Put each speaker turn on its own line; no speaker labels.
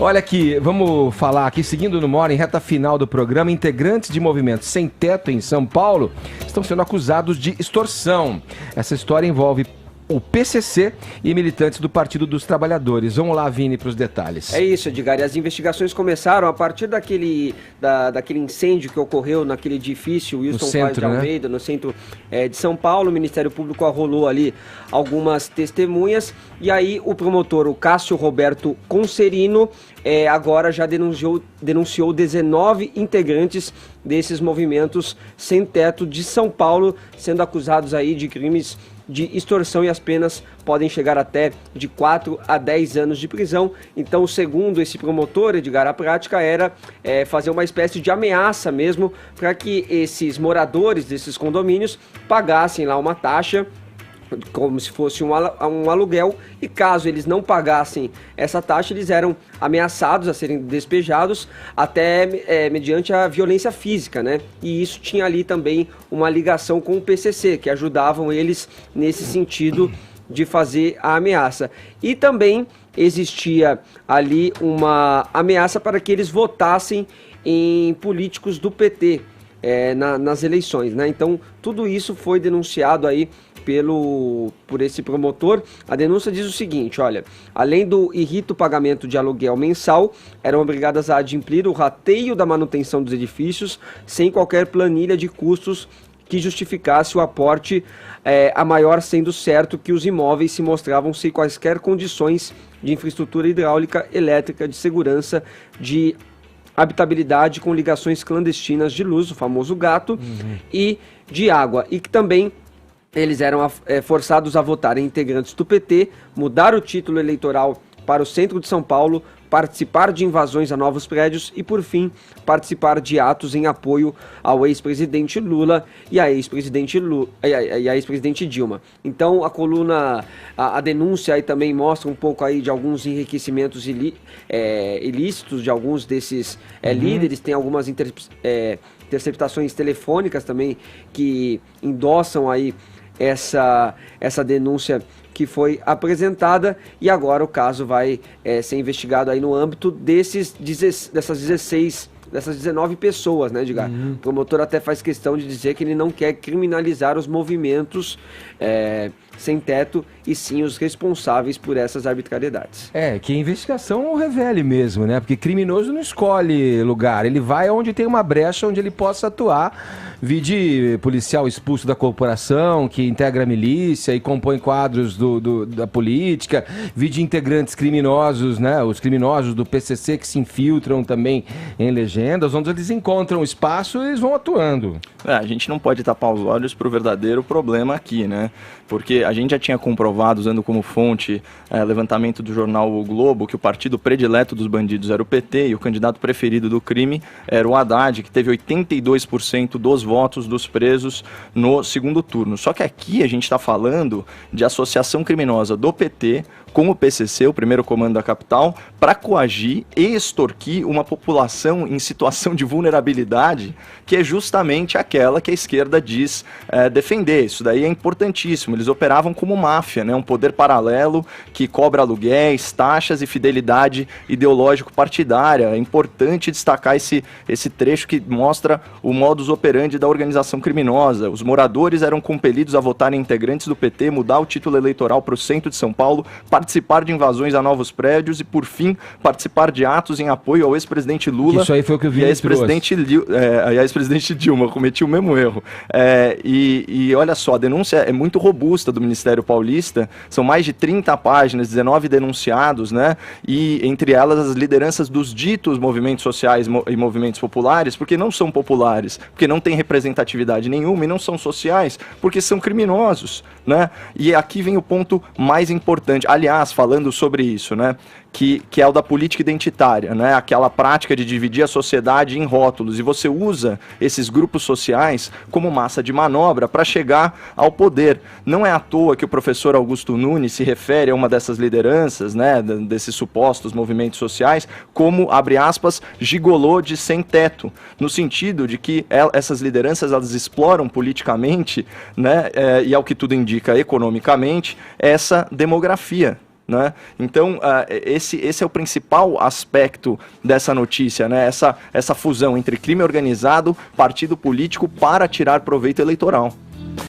Olha aqui, vamos falar aqui, seguindo no Mora, em reta final do programa, integrantes de movimentos sem teto em São Paulo estão sendo acusados de extorsão. Essa história envolve o PCC e militantes do Partido dos Trabalhadores. Vamos lá, Vini, para os detalhes.
É isso, Edgar. E as investigações começaram a partir daquele incêndio que ocorreu naquele edifício Wilson Paz de Almeida, no centro de São Paulo. O Ministério Público arrolou ali algumas testemunhas. E aí o promotor, o Cássio Roberto Concerino, agora já denunciou 19 integrantes desses movimentos sem teto de São Paulo, sendo acusados aí de crimes de extorsão, e as penas podem chegar até de 4 a 10 anos de prisão. Então, segundo esse promotor, Edgar, a prática era fazer uma espécie de ameaça mesmo para que esses moradores desses condomínios pagassem lá uma taxa, como se fosse um aluguel, e caso eles não pagassem essa taxa, eles eram ameaçados a serem despejados, até mediante a violência física, né? E isso tinha ali também uma ligação com o PCC, que ajudavam eles nesse sentido de fazer a ameaça. E também existia ali uma ameaça para que eles votassem em políticos do PT nas eleições, né? Então, tudo isso foi denunciado aí por esse promotor. A denúncia diz o seguinte, olha: além do irrito pagamento de aluguel mensal, eram obrigadas a adimplir o rateio da manutenção dos edifícios sem qualquer planilha de custos que justificasse o aporte, a maior sendo certo que os imóveis se mostravam sem quaisquer condições de infraestrutura hidráulica, elétrica, de segurança, de habitabilidade, com ligações clandestinas de luz, o famoso gato, e de água, e que também eles eram forçados a votar em integrantes do PT, mudar o título eleitoral para o centro de São Paulo, participar de invasões a novos prédios e, por fim, participar de atos em apoio ao ex-presidente Lula e a ex-presidente Dilma. Então, a denúncia aí também mostra um pouco aí de alguns enriquecimentos ilícitos de alguns desses líderes. Tem algumas interceptações telefônicas também que endossam aí essa denúncia que foi apresentada, e agora o caso vai ser investigado aí no âmbito dessas 19 pessoas, né, Edgar? O promotor até faz questão de dizer que ele não quer criminalizar os movimentos sem teto, e sim os responsáveis por essas arbitrariedades.
Que a investigação revele mesmo, né? Porque criminoso não escolhe lugar, ele vai onde tem uma brecha onde ele possa atuar. Vide policial expulso da corporação, que integra a milícia e compõe quadros da política. Vide integrantes criminosos, né? Os criminosos do PCC que se infiltram também em legendas, onde eles encontram espaço e eles vão atuando.
A gente não pode tapar os olhos para o verdadeiro problema aqui, né? Porque a gente já tinha comprovado, usando como fonte levantamento do jornal O Globo, que o partido predileto dos bandidos era o PT e o candidato preferido do crime era o Haddad, que teve 82% dos votos dos presos no segundo turno. Só que aqui a gente está falando de associação criminosa do PT com o PCC, o primeiro comando da capital, para coagir e extorquir uma população em situação de vulnerabilidade, que é justamente aquela que a esquerda diz defender. Isso daí é importantíssimo. Eles operavam como máfia, né? Um poder paralelo que cobra aluguéis, taxas e fidelidade ideológico-partidária. É importante destacar esse trecho que mostra o modus operandi da organização criminosa. Os moradores eram compelidos a votar em integrantes do PT, mudar o título eleitoral para o centro de São Paulo, participar de invasões a novos prédios e, por fim, participar de atos em apoio ao ex-presidente Lula.
Isso aí foi o que eu vi.
E a ex-presidente Dilma. Cometi o mesmo erro. E olha só, a denúncia é muito robusta do Ministério Paulista, são mais de 30 páginas, 19 denunciados, né? E entre elas as lideranças dos ditos movimentos sociais e movimentos populares, porque não são populares, porque não têm representatividade nenhuma, e não são sociais, porque são criminosos, né? E aqui vem o ponto mais importante, aliás, falando sobre isso, né? Que é o da política identitária, né? Aquela prática de dividir a sociedade em rótulos, e você usa esses grupos sociais como massa de manobra para chegar ao poder. Não é à toa que o professor Augusto Nunes se refere a uma dessas lideranças, né? Desses supostos movimentos sociais, como, abre aspas, gigolô de sem teto, no sentido de que essas lideranças elas exploram politicamente, né? E ao que tudo indica economicamente, essa demografia, né? Então, esse é o principal aspecto dessa notícia, né? Essa fusão entre crime organizado, partido político para tirar proveito eleitoral.